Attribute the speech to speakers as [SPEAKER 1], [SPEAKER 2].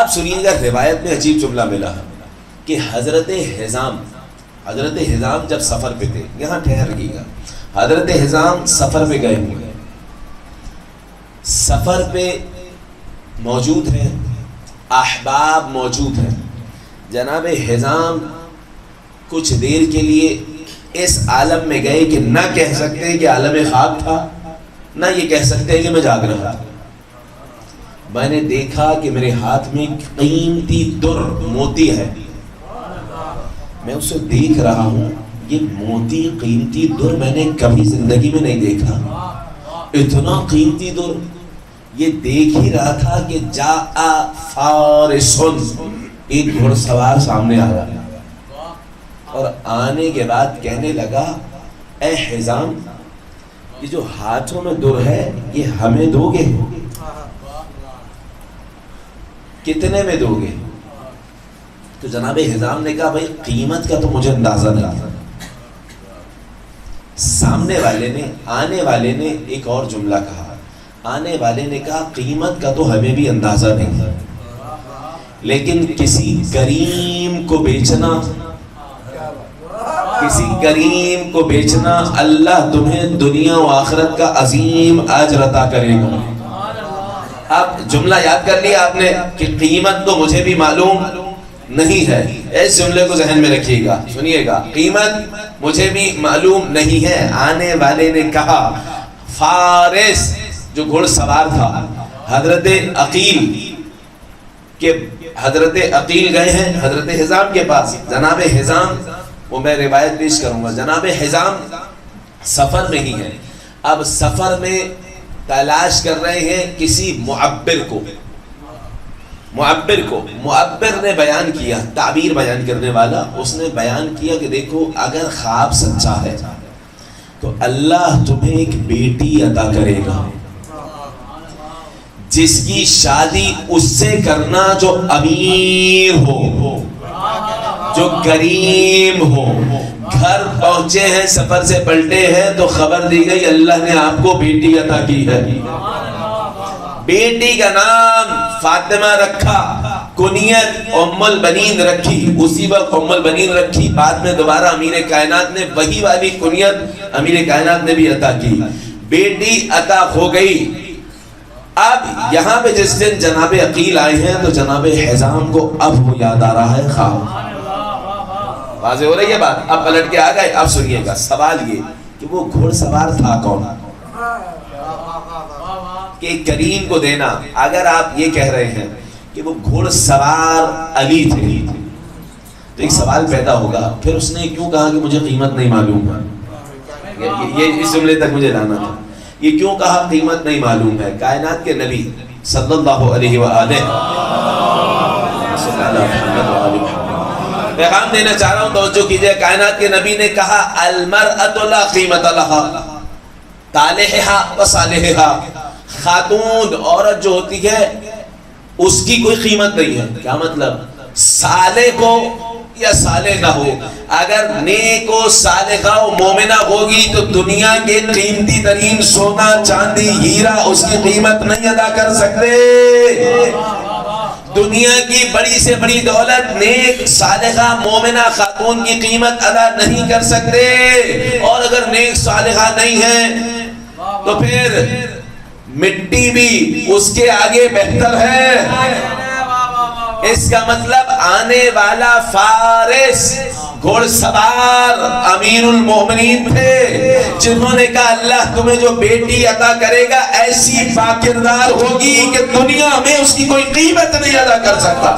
[SPEAKER 1] آپ سنیے گا، روایت میں عجیب جملہ ملا کہ حضرت حزام جب سفر پہ تھے، یہاں ٹھہر گئی گا، حضرت حزام سفر پہ گئے ہوئے، سفر پہ موجود ہیں، احباب موجود ہیں. جناب حزام کچھ دیر کے لیے اس عالم میں گئے کہ نہ کہہ سکتے کہ عالم خواب تھا، نہ یہ کہہ سکتے کہ میں جاگ رہا تھا. میں نے دیکھا کہ میرے ہاتھ میں قیمتی در موتی ہے، میں اسے دیکھ رہا ہوں، یہ موتی قیمتی در میں نے کبھی زندگی میں نہیں دیکھا، اتنا قیمتی در. یہ دیکھ ہی رہا تھا کہ جاء فارسن، ایک گھڑ سوار سامنے آیا اور آنے کے بعد کہنے لگا اے حزام، یہ جو ہاتھوں میں در ہے یہ ہمیں دو گے؟ کتنے میں دو گے؟ تو جناب حزام نے کہا بھائی قیمت کا تو مجھے اندازہ نہیں. سامنے والے نے، آنے والے نے ایک اور جملہ کہا، آنے والے نے کہا قیمت کا تو ہمیں بھی اندازہ نہیں، لیکن کسی کریم کو بیچنا، کسی کریم کو بیچنا، اللہ تمہیں دنیا و آخرت کا عظیم اجر عطا کرے گا. اب جملہ یاد کر لیا آپ نے کہ قیمت تو مجھے بھی معلوم نہیں ہے. اس جملے کو ذہن میں رکھیے گا، سنیے گا، قیمت مجھے بھی معلوم نہیں ہے. آنے والے نے کہا فارس جو گھڑ سوار تھا، حضرت عقیل کہ حضرت عقیل گئے ہیں حضرت حزام کے پاس. جناب حزام، وہ میں روایت پیش کروں گا، جناب حزام سفر میں ہی ہے. اب سفر میں تلاش کر رہے ہیں کسی معبر کو. معبر نے بیان کیا، تعبیر بیان کرنے والا، اس نے بیان کیا کہ دیکھو اگر خواب سچا ہے تو اللہ تمہیں ایک بیٹی عطا کرے گا جس کی شادی اس سے کرنا جو امیر ہو، جو کریم ہو. گھر پہنچے ہیں، سفر سے پلٹے ہیں تو خبر دی گئی اللہ نے آپ کو بیٹی عطا کی ہے. بیٹی کا نام فاطمہ رکھا، کنیت ام البنین رکھی. اسی وقت ام البنین رکھی، بعد میں دوبارہ امیر کائنات نے وہی والی کنیت امیر کائنات نے بھی عطا کی. بیٹی عطا ہو گئی. اب یہاں پہ جس دن جناب عقیل آئے ہیں تو جناب حزام کو اب وہ یاد آ رہا ہے خواب. واضح ہو رہی ہے بات؟ اب پلٹ کے آ گئے. اب سنیے گا، سوال یہ کہ وہ گھوڑ سوار تھا کون؟ کہ کریم کو دینا. اگر آپ یہ کہہ رہے ہیں کہ وہ گھوڑ سوار علی تھے تو ایک سوال پیدا ہوگا، پھر اس نے کیوں کہا کہ مجھے قیمت نہیں معلوم ہے؟ یہ اس جملے تک مجھے لانا تھا. یہ کیوں کہا قیمت نہیں معلوم ہے؟ کائنات کے نبی صلی اللہ علیہ وآلہ پیغام دینا چاہ رہا ہوں، توجہ کیجئے. کائنات کے نبی نے کہا المرأة لا قیمت لها طالحها و صالحها. خاتون عورت جو ہوتی ہے اس کی کوئی قیمت نہیں ہے. کیا مطلب؟ صالح ہو یا صالح نہ ہو، اگر نیک و صالحہ و مومنہ ہوگی تو دنیا کے قیمتی ترین سونا چاندی ہیرا اس کی قیمت نہیں ادا کر سکتے. دنیا کی بڑی سے بڑی دولت نیک صالحہ مومنہ خاتون کی قیمت ادا نہیں کر سکتے. اور اگر نیک صالحہ نہیں ہے تو پھر مٹی بھی اس کے آگے بہتر ہے. اس کا مطلب آنے والا فارس گھوڑ سوار امیر المومنین تھے جنہوں نے کہا اللہ تمہیں جو بیٹی عطا کرے گا ایسی باکردار ہوگی کہ دنیا میں اس کی کوئی قیمت نہیں ادا کر سکتا.